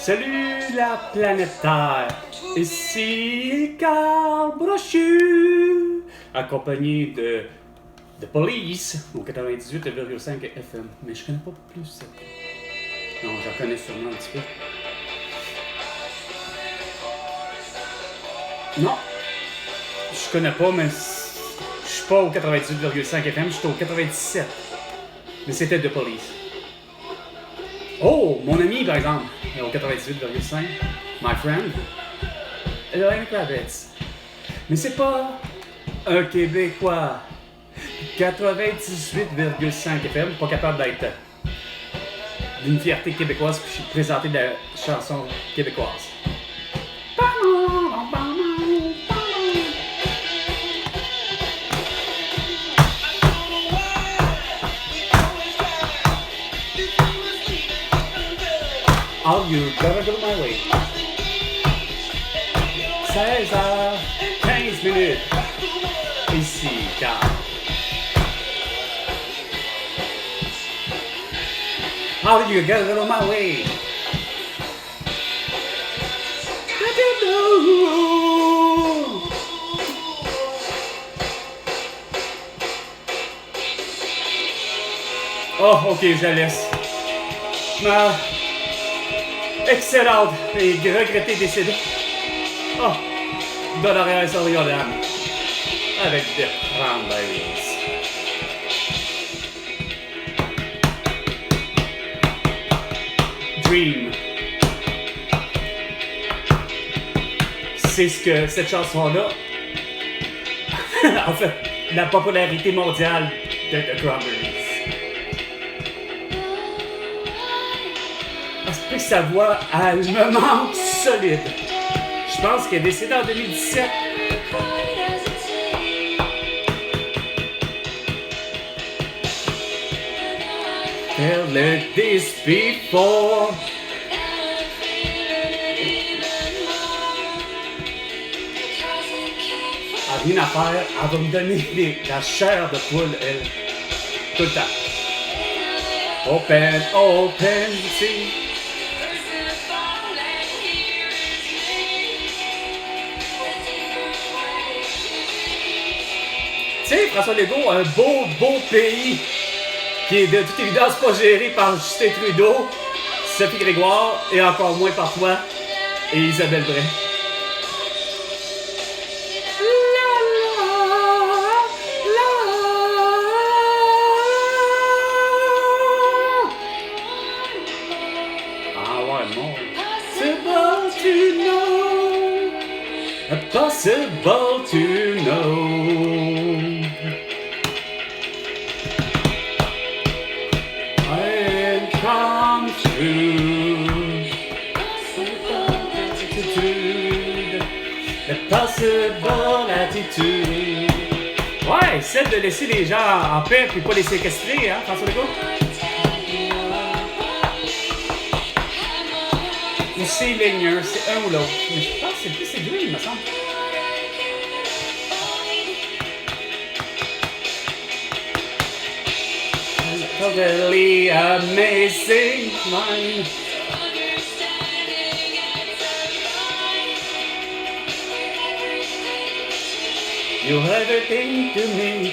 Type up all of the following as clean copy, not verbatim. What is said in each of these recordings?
Salut la planète Terre, ici Carl Brochu, accompagné de Police au 98,5 FM. Mais je connais pas plus ça. Non, j'en connais sûrement un petit peu. Non, je connais pas, mais je suis pas au 98,5 FM, je suis au 97. Mais c'était de Police. Oh, mon ami par exemple, au 98,5, my friend, Lenny Kravitz. Mais c'est pas un Québécois. 98,5 FM, pas capable d'être d'une fierté québécoise, puis je suis présenté de la chanson québécoise. All you gotta go my way. 16h15 minutes. Ici, Carl. All you gotta go my way. Oh, ok, je la laisse. Excellente et regrettée décédée. Oh, Dolores O'Riordan avec The Cranberries. Dream. C'est ce que cette chanson-là, en fait, la popularité mondiale de The Cranberries. Sa voix, elle me manque solide. Je pense qu'elle est décédée en 2017. Tell this before. Elle a rien à faire, elle va me donner la chair de poule, elle. Tout le temps. Open, open, see. Tu sais, François Legault, un beau pays qui est de toute évidence pas géré par Justin Trudeau, Sophie Grégoire et encore moins par toi et Isabelle Bray. Ah ouais, non. Possible to know. Possible to know. Possible attitude. Ouais, celle de laisser les gens en paix puis pas les séquestrer, hein, François Legault? Ou c'est Ligneux, c'est un ou l'autre. Mais je pense que c'est plus ces deux, il me semble. Totally amazing mind. You're everything to me.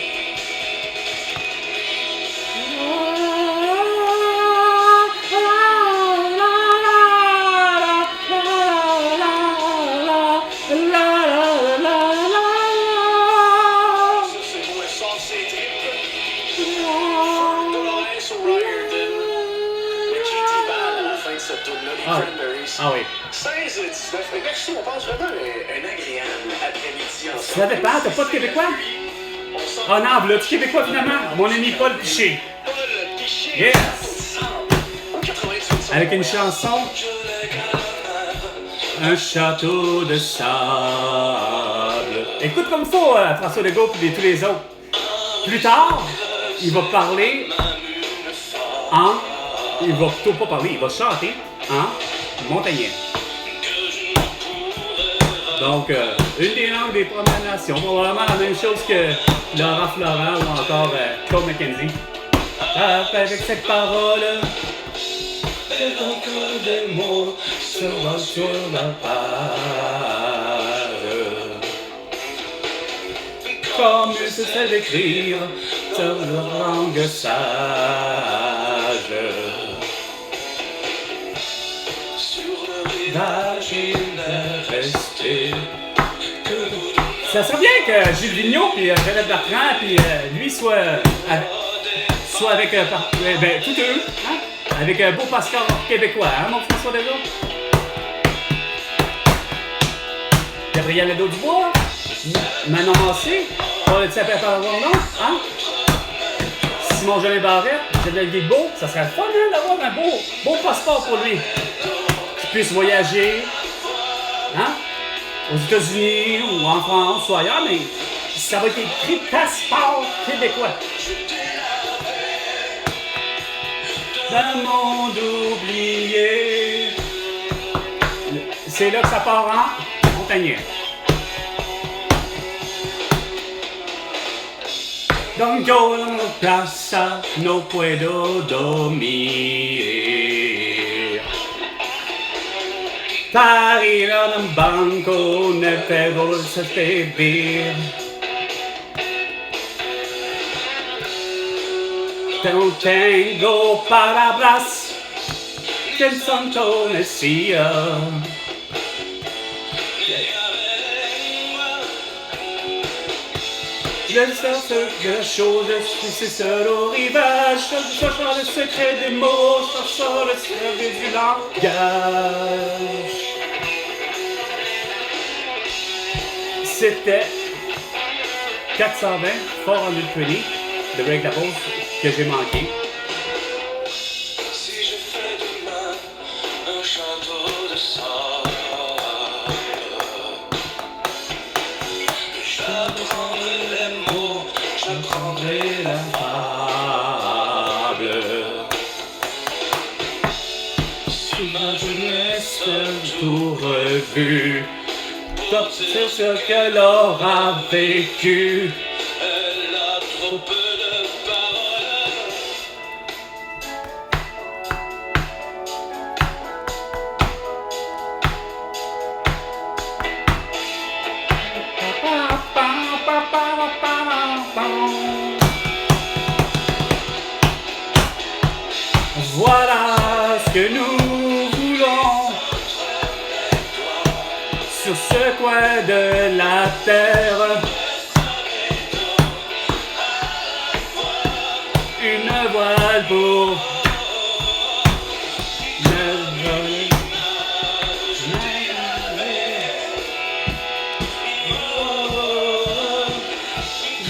Ah oui. 16 et 19. Merci, on passe vraiment un agréable après-midi ensemble. Ça dépend, t'as pas de Québécois? Ah non, là, tu Québécois finalement? Mon ami Paul Piché. Paul Piché. Yes! Avec une chanson. Un château de sable. Écoute comme faut, François Legault et tous les autres. Plus tard, il va parler en... Il va plutôt pas parler, il va chanter en montagnais. Donc, une des langues des Premières Nations, probablement la même chose que Laurent Florent ou encore Cole McKenzie. Avec cette parole, c'est encore des mots sera sur la page. Comme il se fait d'écrire sur leur langue sage. Sur le rivage, il n'est resté que nous deux. Ça serait bien que Gilles Vigneault puis Jeannette Bertrand puis lui soit avec tout eux, hein? Avec un beau passeport québécois, hein, mon François Legault? Gabriel Nadeau-Dubois, Manon Massé, Paul Sapin par nom, hein? Simon Jolin Barrette, Général Guilbeault, ça serait fun hein, d'avoir un beau passeport pour lui. Qu'il puisse voyager, hein? Aux États-Unis ou en France ou ailleurs, mais ça va être écrit passeport québécois. D'un monde oublié. C'est là que ça part en montagnais. Don't go a la plaza, no puedo dormir. Para ir a un banco, no puedo beber. Não tengo palabras que son conocía. Je sais ce que chose, je suis seul au rivage, cherchant le secret des mots, cherchant le secret du langage. C'était 420, Fort en Ulpeny, de Break la pause, que j'ai manqué. Si je fais demain un château de sable, j'apprendrai les mots, j'apprendrai la fable. si ma jeunesse Tout revu, c'est ce que l'aura vécu. elle a trop peu de paroles. Voilà ce que nous voulons sur ce coin de la terre. Une voile pour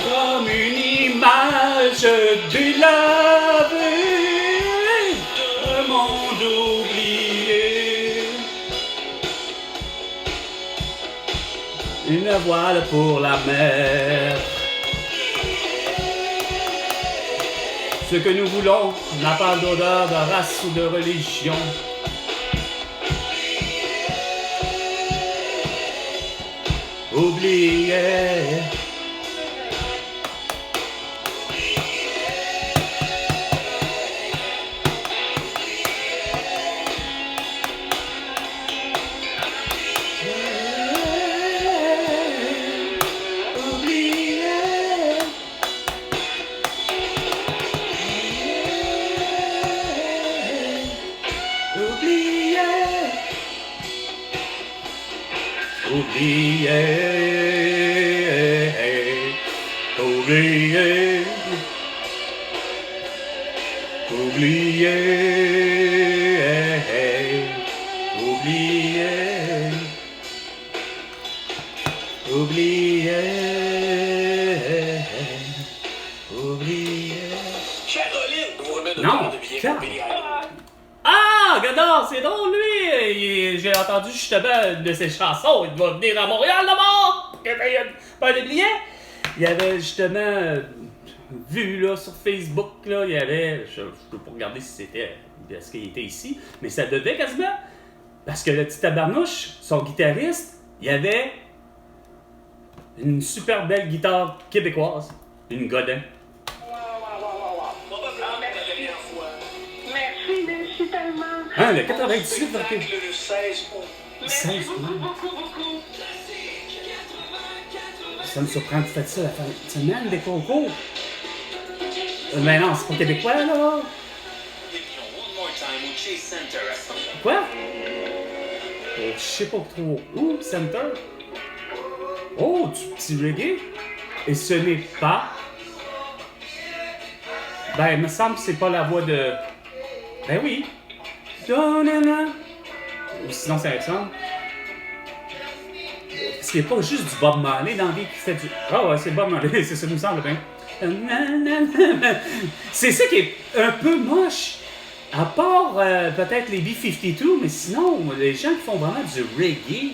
comme une image délavée, un monde oublié. Une voile pour la mer. Ce que nous voulons n'a pas d'odeur de race ou de religion. Oubliez. Oubliez, Caroline, vous remet de non, de billets pour Billy Idol. Ah, Godard, c'est drôle, lui! J'ai entendu justement une de ses chansons. Il va venir à Montréal d'abord! Il y avait pas de billets. Il y avait justement vu là, sur Facebook, là, il y avait. Je peux pas regarder si c'était. Est-ce qu'il était ici? Mais ça devait quasiment. Parce que le petit tabarnouche, son guitariste, il y avait une super belle guitare québécoise. Une Godin. Probablement la dernière fois. Merci tellement. Un Attends, le 98 Le 16 août. 16 beaucoup. Ça me surprend que tu fasses ça la fin de semaine, des cocos. Mais non, c'est pas québécois, là. Quoi? Je sais pas trop où, Center. Oh, du petit reggae. Et ce n'est pas... Ben, il me semble que c'est pas la voix de... Ben oui. Ou sinon, c'est Alexandre. Parce qu'il n'y a pas juste du Bob Marley dans la vie qui fait du... Ah ouais, c'est Bob Marley, c'est ça, il me semble bien. C'est ça qui est un peu moche. À part peut-être les B-52, mais sinon, les gens qui font vraiment du reggae,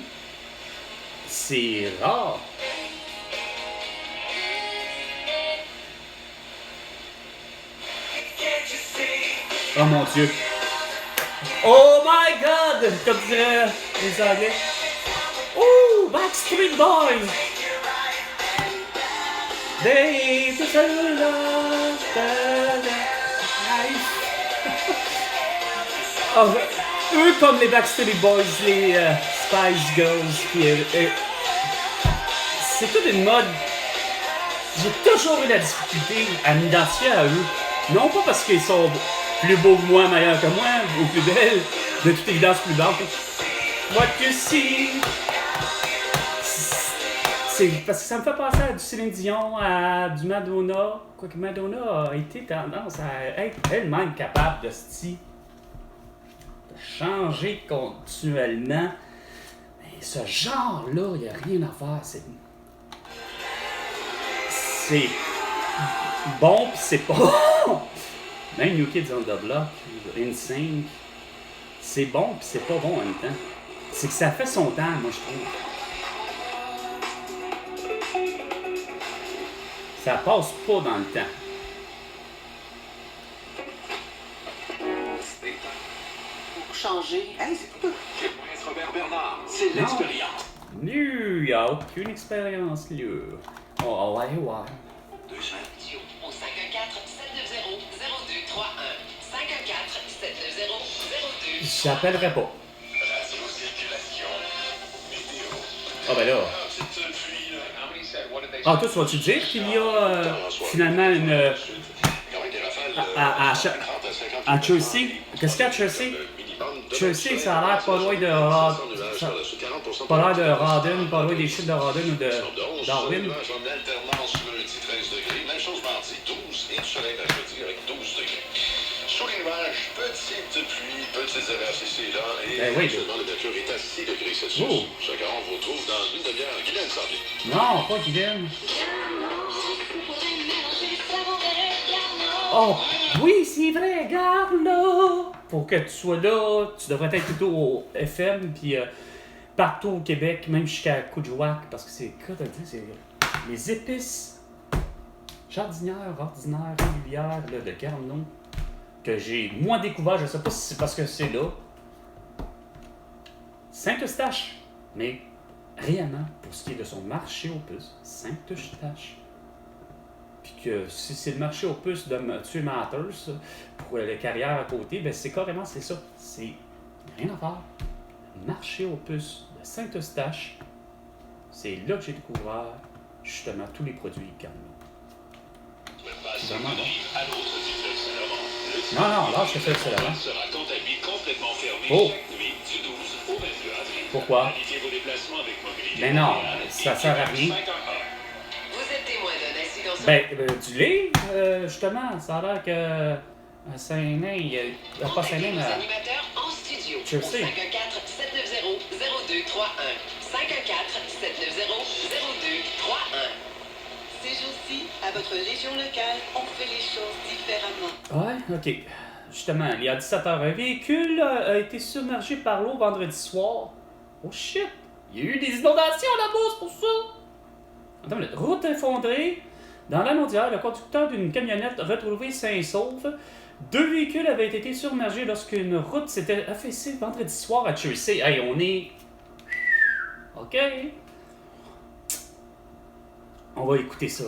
c'est rare. Oh mon Dieu. Oh my God! Comme diraient les Anglais. Oh, Backstreet Boys! They just love oh, eux comme les Backstreet Boys, les Spice Girls, puis c'est toute une mode. J'ai toujours eu la difficulté à m'identifier à eux. Non pas parce qu'ils sont plus beaux que moi, meilleurs que moi, ou plus belles, de toute évidence plus blancs. What you see? C'est parce que ça me fait penser à du Céline Dion, à du Madonna. Quoique Madonna a été tendance à être elle-même capable de changer continuellement. Mais ce genre-là, il n'y a rien à faire. C'est bon pis c'est pas bon. Même New Kids on the Block, NSYNC, c'est bon pis c'est pas bon en même temps. C'est que ça fait son temps, moi je trouve. Ça passe pas dans le temps. Pour changer. Hey, c'est tout. Chez Prince Robert Bernard, c'est l'expérience. Il n'y a aucune expérience là. Oh, ouais. 200. Au 514-790-0231. 514-790-0232. J'appellerai pas. Radio circulation. Météo. Ah ben là. Petite pluie, là. Ah, toi, tu vas-tu dire qu'il y a finalement une... à Chelsea? Qu'est-ce qu'il y a à Chelsea? Chelsea, ça a l'air pas loin de... pas loin de Rawdon, pas loin des chutes de Rawdon ou de Darwin. En alternance lundi 13 degrés. Même chose mardi 12 et du soleil mercredi avec 12 degrés. Sous les nuages, petite pluie, petites averses ici et là. Et Ben oui. actuellement, le mercure est à 6 degrés Celsius. Oh. Chacun, on vous retrouve dans une demi-heure. Guylaine Sambier. Non, pas Guylaine. Oh, oui, c'est vrai, garde là! Pour que tu sois là, tu devrais être plutôt au FM, puis partout au Québec, même jusqu'à Coudjouac, parce que c'est quoi t'as dit? C'est les épices jardinières, ordinaires, régulières là, de Garneau, que j'ai moins découvert, je sais pas si c'est parce que c'est là. Saint-Eustache, mais réellement, pour ce qui est de son marché aux puces, Saint-Eustache. Puis que si c'est le marché aux puces de Mathieu Matters pour les carrières à côté, ben c'est carrément c'est ça. C'est rien à faire. Le marché aux puces de Saint-Eustache, c'est là que j'ai découvert justement tous les produits Carnot. C'est vraiment bon. Non, là, je fais ça là-bas. Oh! Pourquoi? Mais non, ça sert à rien. Vous êtes témoin d'un incident sur... Ben, du lait, justement, ça a l'air que à Saint-Nain, il n'y a pas Saint-Nain, Nos mais... animateurs en studio. Je au sais. 514-790-0231. 514-790-0231. Ces jours-ci, à votre région locale, on fait les choses différemment. Ouais, ok. Justement, il y a 17 heures, un véhicule a été submergé par l'eau vendredi soir. Oh shit! Il y a eu des inondations là-bas, c'est pour ça! Attends une minute. Route effondrée. Dans la Naudière, le conducteur d'une camionnette retrouvé sain et sauf. 2 véhicules avaient été submergés lorsqu'une route s'était affaissée vendredi soir à Chelsea. Hey, on est... OK. On va écouter ça.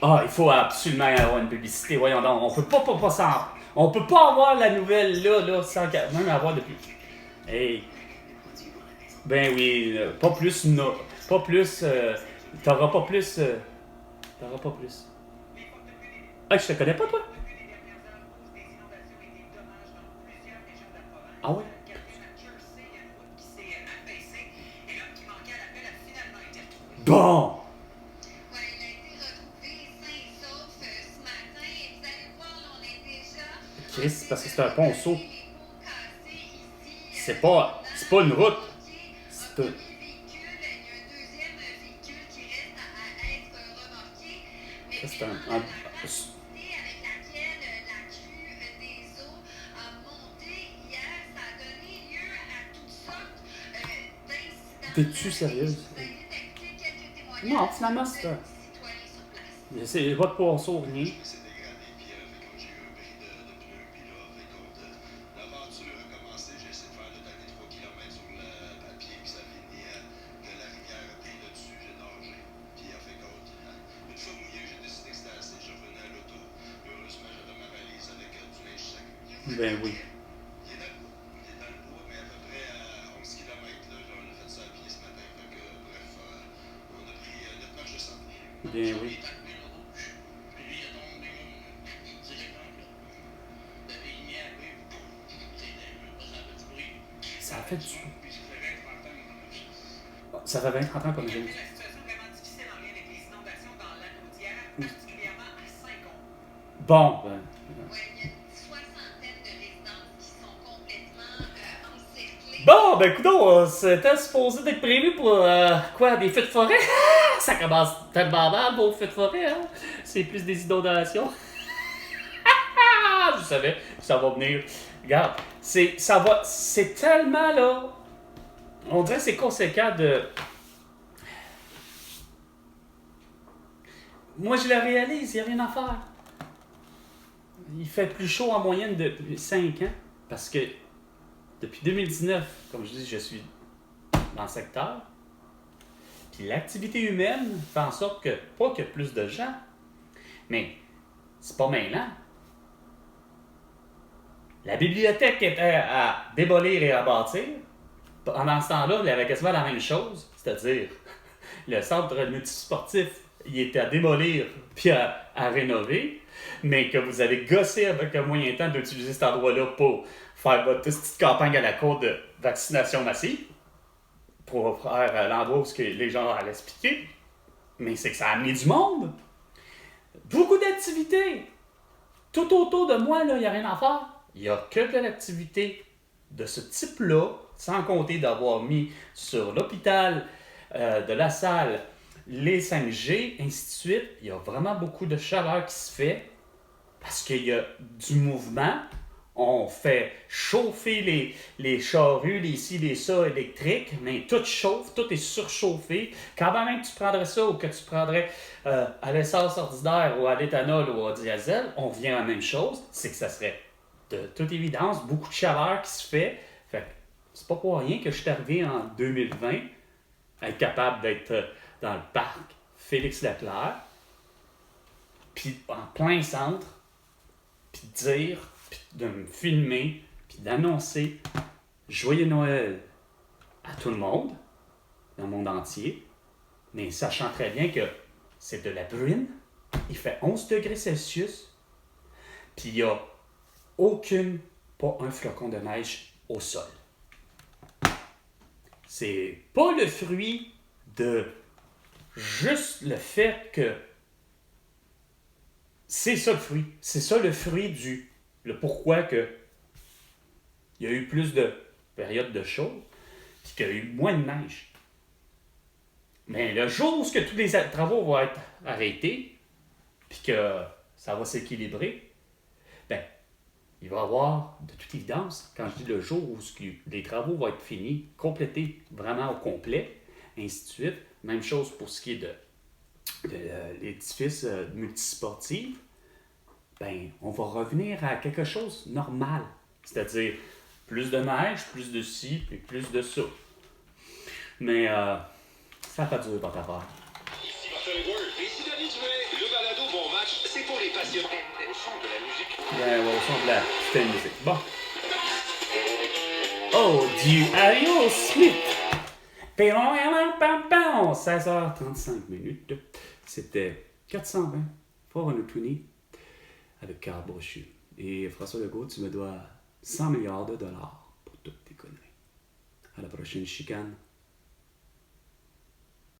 Ah, il faut absolument avoir une publicité. Voyons donc, on peut pas s'en... On peut pas avoir la nouvelle là, sans même avoir depuis. Hey. Ben oui, pas plus, pas plus, t'auras pas plus, t'auras pas plus. Ah, je te connais pas, toi? Ah ouais? Bon! Chris, c'est parce que c'est un ponceau. C'est pas une route. C'est un... C'est un... T'es-tu sérieuse? Non, finalement, c'est un... C'est pas de ponceau, rien. Ben oui. Bien oui. Ça a fait du... Ça fait 20-30 ans qu'on a vu. Bon, ben... Bon, ben écoutons, c'était supposé d'être prévu pour quoi, des feux de forêt? Ça commence tellement mal, vos feux de forêt, hein? C'est plus des inondations. Je savais que ça va venir. Regarde, c'est tellement là. On dirait que c'est conséquent de. Moi, je le réalise, il n'y a rien à faire. Il fait plus chaud en moyenne depuis 5 ans parce que depuis 2019, comme je dis, je suis dans le secteur. Puis l'activité humaine fait en sorte que, pas qu'il y a plus de gens, mais c'est pas maintenant. La bibliothèque était à démolir et à bâtir. Pendant ce temps-là, il y avait quasiment la même chose, c'est-à-dire le centre multisportif, il était à démolir puis à rénover, mais que vous avez gossé avec un moyen temps d'utiliser cet endroit-là pour faire votre petite campagne à la cour de vaccination massive, pour faire l'endroit où les gens allaient expliquer. Mais c'est que ça a amené du monde. Beaucoup d'activités. Tout autour de moi, il n'y a rien à faire. Il n'y a que de l'activité de ce type-là, sans compter d'avoir mis sur l'hôpital de la salle les 5G, ainsi de suite. Il y a vraiment beaucoup de chaleur qui se fait parce qu'il y a du mouvement. On fait chauffer les charrues, les ci, les ça électriques, mais tout chauffe, tout est surchauffé. Quand même tu prendrais ça ou que tu prendrais à l'essence ordinaire ou à l'éthanol ou au diesel, on vient à la même chose, c'est que ça serait de toute évidence beaucoup de chaleur qui se fait. Fait que c'est pas pour rien que je suis arrivé en 2020 à être capable d'être dans le parc Félix-Leclerc, puis en plein centre, puis dire, puis de me filmer, puis d'annoncer Joyeux Noël à tout le monde, dans le monde entier, mais sachant très bien que c'est de la bruine, il fait 11 degrés Celsius, puis il n'y a pas un flocon de neige au sol. C'est pas le fruit de juste le fait que c'est ça le fruit. C'est ça le fruit le pourquoi que il y a eu plus de périodes de chaud puis qu'il y a eu moins de neige. Mais le jour où tous les travaux vont être arrêtés puis que ça va s'équilibrer, ben il va y avoir, de toute évidence, quand je dis le jour où les travaux vont être finis, complétés vraiment au complet, ainsi de suite. Même chose pour ce qui est de l'édifice multisportif. Ben, on va revenir à quelque chose de normal. C'est-à-dire plus de neige, plus de ci, puis plus de ça. Mais ça fait dur votre affaire. Ici Martin Ledward, ici Denis Dumoulin, le balado Bon Match, c'est C'est pour les passionnés. Au son de la musique. Ouais, ouais, au son de la putain de musique. Bon. Oh, du Aerosmith. 16h35 minutes. C'était 420 420 avec Carl Brochu. Et François Legault, tu me dois $100 milliards pour toutes tes conneries. À la prochaine chicane.